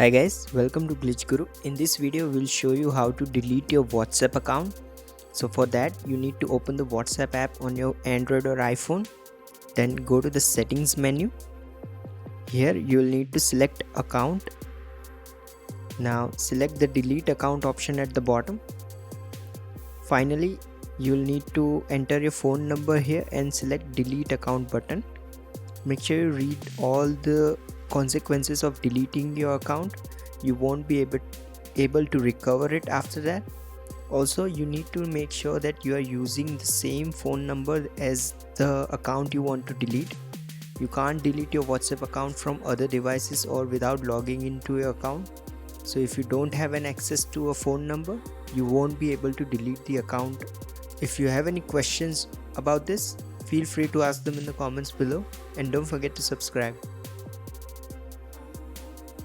Hi guys, welcome to Glitch Guru. In this video we'll show you how to delete your WhatsApp account. So for that you need to open the WhatsApp app on your Android or iPhone. Then go to the settings menu. Here you'll need to select account. Now select the delete account option at the bottom. Finally you'll need to enter your phone number here and select delete account button. Make sure you read all the consequences of deleting your account. You won't be able to recover it after that. Also, you need to make sure that you are using the same phone number as the account you want to delete. You can't delete your WhatsApp account from other devices or without logging into your account. So if you don't have an access to a phone number, you won't be able to delete the account. If you have any questions about this, feel free to ask them in the comments below, and don't forget to subscribe.